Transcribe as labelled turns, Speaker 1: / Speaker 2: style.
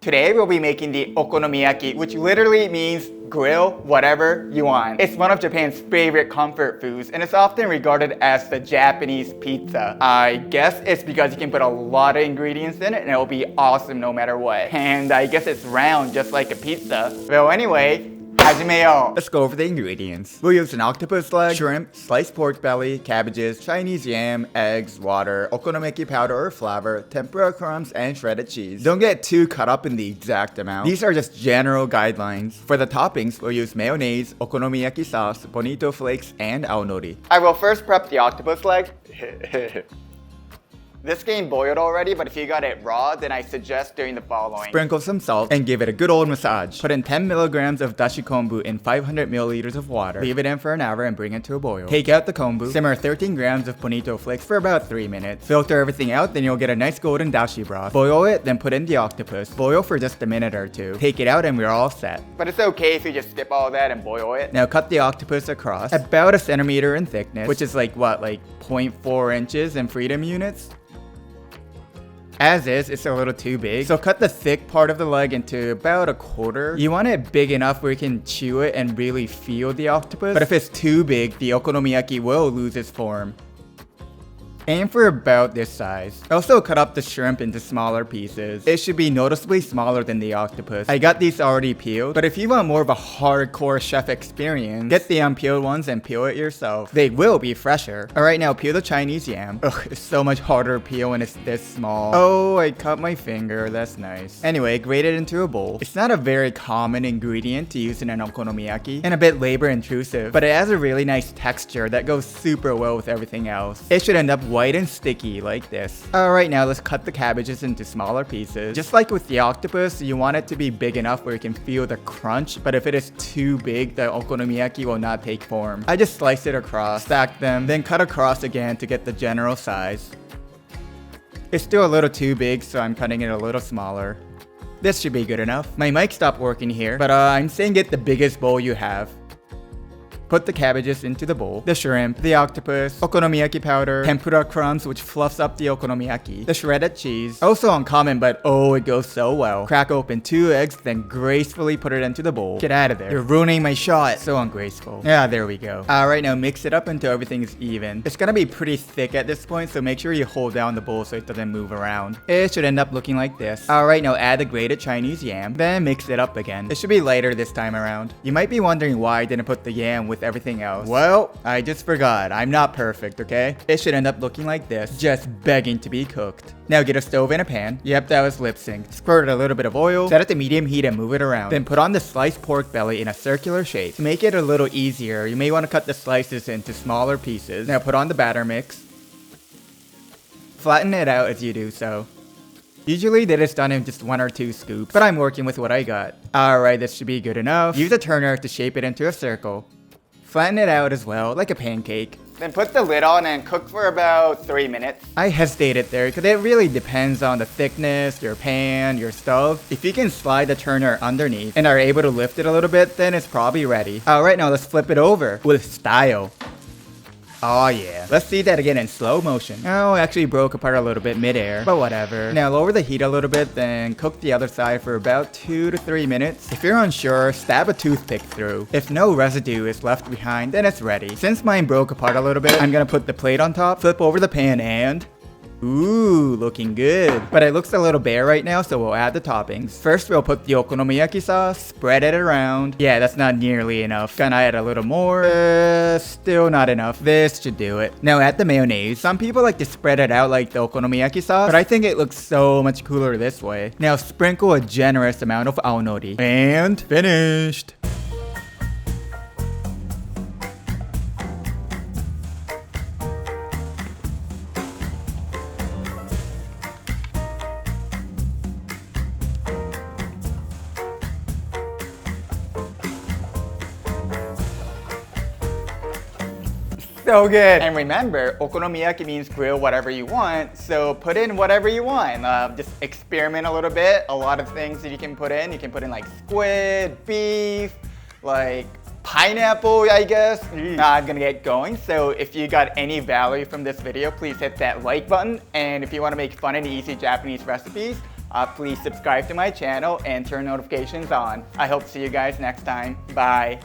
Speaker 1: Today we'll be making the okonomiyaki, which literally means grill whatever you want. It's one of Japan's favorite comfort foods, and it's often regarded as the Japanese pizza. I guess it's because you can put a lot of ingredients in it and it'll be awesome no matter what. And I guess it's round just like a pizza. Well, anyway, let's go over the ingredients. We'll use an octopus leg, shrimp, sliced pork belly, cabbages, Chinese yam, eggs, water, okonomiyaki powder or flour, tempura crumbs, and shredded cheese. Don't get too caught up in the exact amount. These are just general guidelines. For the toppings, we'll use mayonnaise, okonomiyaki sauce, bonito flakes, and aonori. I will first prep the octopus leg. This game boiled already, but if you got it raw, then I suggest doing the following. Sprinkle some salt and give it a good old massage. Put in 10 milligrams of dashi kombu in 500 milliliters of water. Leave it in for an hour and bring it to a boil. Take out the kombu. Simmer 13 grams of bonito flakes for about 3 minutes. Filter everything out, then you'll get a nice golden dashi broth. Boil it, then put in the octopus. Boil for just a minute or two. Take it out and we're all set. But it's okay if you just skip all that and boil it. Now cut the octopus across about a centimeter in thickness, which is like 0.4 inches in freedom units. As is, it's a little too big. So cut the thick part of the leg into about a quarter. You want it big enough where you can chew it and really feel the octopus. But if it's too big, the okonomiyaki will lose its form. Aim for about this size. Also cut up the shrimp into smaller pieces. It should be noticeably smaller than the octopus. I got these already peeled, but if you want more of a hardcore chef experience, get the unpeeled ones and peel it yourself. They will be fresher. Alright, now peel the Chinese yam. Ugh, it's so much harder to peel when it's this small. Oh, I cut my finger. That's nice. Anyway, grate it into a bowl. It's not a very common ingredient to use in an okonomiyaki, and a bit labor intrusive, but it has a really nice texture that goes super well with everything else. It should end up white and sticky like this. Alright, now let's cut the cabbages into smaller pieces. Just like with the octopus, you want it to be big enough where you can feel the crunch, but if it is too big, the okonomiyaki will not take form. I just slice it across, stack them, then cut across again to get the general size. It's still a little too big, so I'm cutting it a little smaller. This should be good enough. My mic stopped working here, but I'm saying get the biggest bowl you have. Put the cabbages into the bowl, the shrimp, the octopus, okonomiyaki powder, tempura crumbs which fluffs up the okonomiyaki, the shredded cheese, also uncommon but oh it goes so well. Crack open 2 eggs, then gracefully put it into the bowl. Get out of there. You're ruining my shot. So ungraceful. Yeah, there we go. Alright, now mix it up until everything is even. It's gonna be pretty thick at this point, so make sure you hold down the bowl so it doesn't move around. It should end up looking like this. Alright, now add the grated Chinese yam, then mix it up again. It should be lighter this time around. You might be wondering why I didn't put the yam with everything else. Well, I just forgot. I'm not perfect, okay? It should end up looking like this, just begging to be cooked. Now get a stove and a pan. Yep, that was lip synced. Squirt a little bit of oil, set it to medium heat and move it around. Then put on the sliced pork belly in a circular shape. To make it a little easier, you may want to cut the slices into smaller pieces. Now put on the batter mix. Flatten it out as you do so. Usually that is done in just 1 or 2 scoops, but I'm working with what I got. Alright, this should be good enough. Use a turner to shape it into a circle. Flatten it out as well, like a pancake. Then put the lid on and cook for about 3 minutes. I hesitated there because it really depends on the thickness, your pan, your stove. If you can slide the turner underneath and are able to lift it a little bit, then it's probably ready. Alright, now let's flip it over with style. Oh yeah. Let's see that again in slow motion. Oh, it actually broke apart a little bit midair, but whatever. Now lower the heat a little bit, then cook the other side for about 2 to 3 minutes. If you're unsure, stab a toothpick through. If no residue is left behind, then it's ready. Since mine broke apart a little bit, I'm gonna put the plate on top, flip over the pan and... Ooh, looking good. But it looks a little bare right now, so we'll add the toppings. First, we'll put the okonomiyaki sauce, spread it around. Yeah, that's not nearly enough. Gonna add a little more. Still not enough. This should do it. Now add the mayonnaise. Some people like to spread it out like the okonomiyaki sauce, but I think it looks so much cooler this way. Now sprinkle a generous amount of aonori. And finished. So good. And remember, okonomiyaki means grill whatever you want, so put in whatever you want. Just experiment a little bit. A lot of things that you can put in. You can put in like squid, beef, like pineapple, I guess. I'm gonna get going. So if you got any value from this video, please hit that like button. And if you want to make fun and easy Japanese recipes, please subscribe to my channel and turn notifications on. I hope to see you guys next time. Bye!